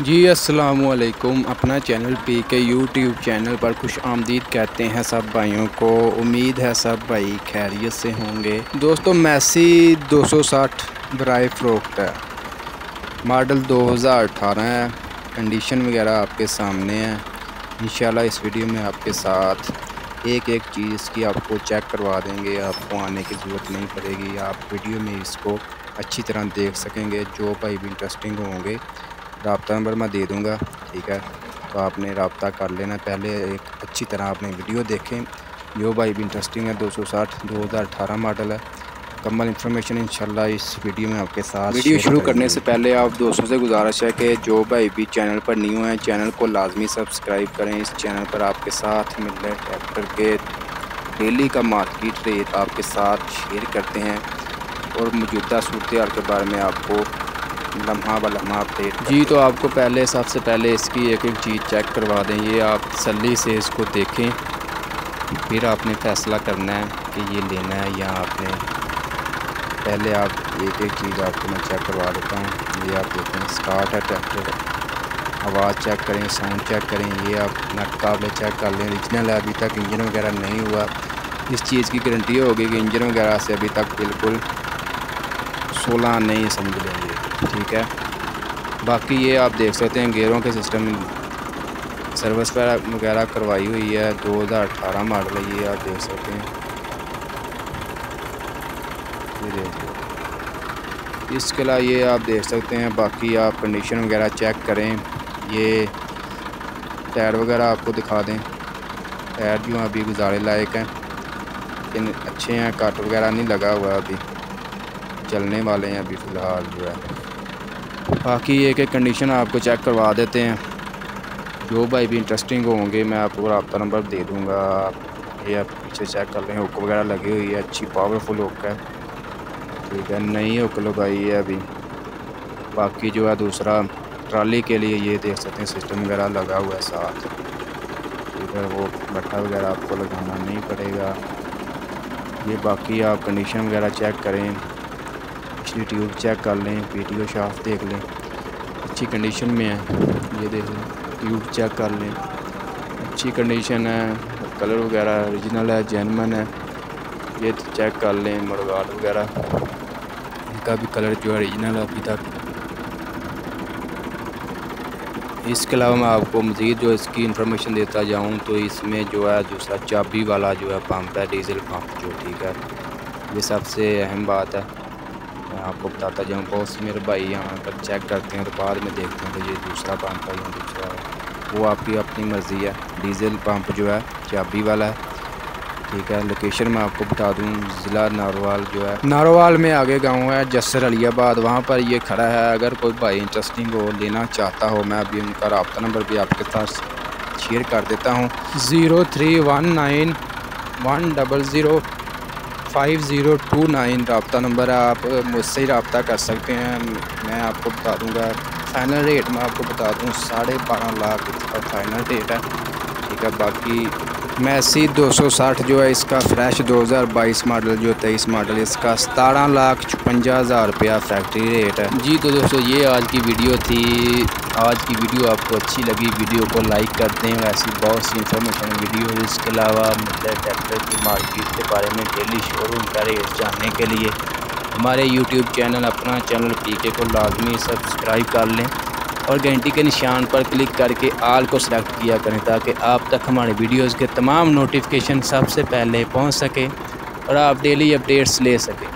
जी अस्सलामुअलैकुम। अपना चैनल पीके YouTube channel पर खुश आमदीद कहते हैं सब भाइयों को। उम्मीद है सब भाई खैरियत से होंगे। दोस्तों मैसी 260 बराए फ़रोख्त है, मॉडल 2018 है। कंडीशन वगैरह आपके सामने है। इंशाल्लाह इस वीडियो में आपके साथ एक एक चीज़ की आपको चेक करवा देंगे। आपको आने की ज़रूरत नहीं पड़ेगी, आप वीडियो में इसको अच्छी तरह देख सकेंगे। जो भाई भी इंटरेस्टिंग होंगे, रब्ता नंबर मैं दे दूँगा, ठीक है। तो आपने रब्ता कर लेना। पहले एक अच्छी तरह आपने वीडियो देखें। जो भाई भी इंटरेस्टिंग है 260 2018 मॉडल है। कमल इन्फॉर्मेशन इंशाल्लाह इस वीडियो में आपके साथ वीडियो शुरू करने से पहले आप दोस्तों से गुजारिश है कि जो भाई भी चैनल पर न्यू हैं, चैनल को लाजमी सब्सक्राइब करें। इस चैनल पर आपके साथ मिल रहे ट्रैक्टर के डेली का मार्केट रेट आपके साथ शेयर करते हैं और मौजूदा सूरत हाल के बारे में आपको लम्हा ब लम्हा अपडेट जी। तो आपको सबसे पहले इसकी एक एक चीज़ चेक करवा दें। ये आप तसल्ली से इसको देखें, फिर आपने फ़ैसला करना है कि ये लेना है या आपने। पहले आप एक एक चीज़ आपको मैं चेक करवा देता हूँ। ये आप देखें, स्टार्ट है ट्रैक्टर, आवाज़ चेक करें, साउंड चेक करें। ये आप नट काबले चेक कर लें, ओरिजिनल है, अभी तक इंजन वगैरह नहीं हुआ। इस चीज़ की गारंटी होगी कि इंजन वगैरह से अभी तक बिल्कुल 16 नहीं समझ लेंगे, ठीक है। बाकी ये आप देख सकते हैं गेयरों के सिस्टम सर्विस वगैरह करवाई हुई है। 2018 मॉडल है, ये आप देख सकते हैं। ये देखिए, इसके अलावा ये आप देख सकते हैं। बाकी आप कंडीशन वगैरह चेक करें। ये टायर वगैरह आपको दिखा दें। टायर जो अभी गुजारे लायक हैं, लेकिन अच्छे हैं, कट वगैरह नहीं लगा हुआ, अभी चलने वाले हैं अभी फ़िलहाल जो है। बाकी एक एक कंडीशन आपको चेक करवा देते हैं। जो भाई भी इंटरेस्टिंग होंगे मैं आपको रब्ता नंबर दे दूँगा। ये आप पीछे चेक कर लें, हुक वगैरह लगी हुई है, अच्छी पावरफुल हुक है, ठीक है। नई हुक लगाई है अभी। बाकी जो है दूसरा ट्राली के लिए ये देख सकते हैं सिस्टम वगैरह लगा हुआ है साथ, ठीक है। वो बट्टा वगैरह आपको लगाना नहीं पड़ेगा। ये बाकी आप कंडीशन वगैरह चेक करें, पिछली ट्यूब चेक कर लें, पीटीओ शाफ्ट देख लें, अच्छी कंडीशन में है। ये देख लें, ट्यूब चेक कर लें, अच्छी कंडीशन है। कलर वगैरह ओरिजिनल है, जेन्युइन है। ये चेक कर लें, मडगार्ड वगैरह इनका भी कलर जो है ओरिजिनल है अभी तक। इसके अलावा मैं आपको मज़ीद जो इसकी इंफॉर्मेशन देता जाऊँ तो इसमें जो है दूसरा चाबी वाला जो है पंप है, डीजल पंप जो, ठीक है। ये सबसे अहम बात है, मैं आपको बताता जाऊँ। बहुत से मेरे भाई यहाँ पर चेक करते हैं और बाद में देखते हैं कि ये दूसरा पंप है या दूसरा है, वो आपकी अपनी मर्ज़ी है। डीजल पंप जो है चाबी वाला है, ठीक है। लोकेशन मैं आपको बता दूँ, ज़िला नारोवाल जो है, नारोवाल में आगे गांव है जसर अलियाबाद, वहाँ पर ये खड़ा है। अगर कोई भाई इंटरेस्टिंग हो, लेना चाहता हो, मैं अभी उनका रब्ता नंबर भी आपके साथ शेयर कर देता हूँ। 0319 100 5029 रब्ता नंबर है। आप मुझसे ही रब्ता कर सकते हैं। मैं आपको बता दूंगा फ़ाइनल रेट, मैं आपको बता दूँ 12.5 लाख इसका फ़ाइनल रेट है, ठीक है। बाकी मैसी 260 जो है इसका फ्रेश 2022 मॉडल जो 23 मॉडल, इसका 17,56,000 रुपया फैक्ट्री रेट है जी। तो दोस्तों ये आज की वीडियो थी। आज की वीडियो आपको अच्छी लगी, वीडियो को लाइक कर दें। वैसी बहुत सी इंफॉर्मेशन वीडियो, इसके अलावा मतलब ट्रैक्टर की मार्केट के बारे में डेली शोरूम का रेट जानने के लिए हमारे यूट्यूब चैनल अपना चैनल पीके को लाजमी सब्सक्राइब कर लें और घंटी के निशान पर क्लिक करके आल को सिलेक्ट किया करें, ताकि आप तक हमारे वीडियोज़ के तमाम नोटिफिकेशन सबसे पहले पहुँच सके और आप डेली अपडेट्स ले सकें।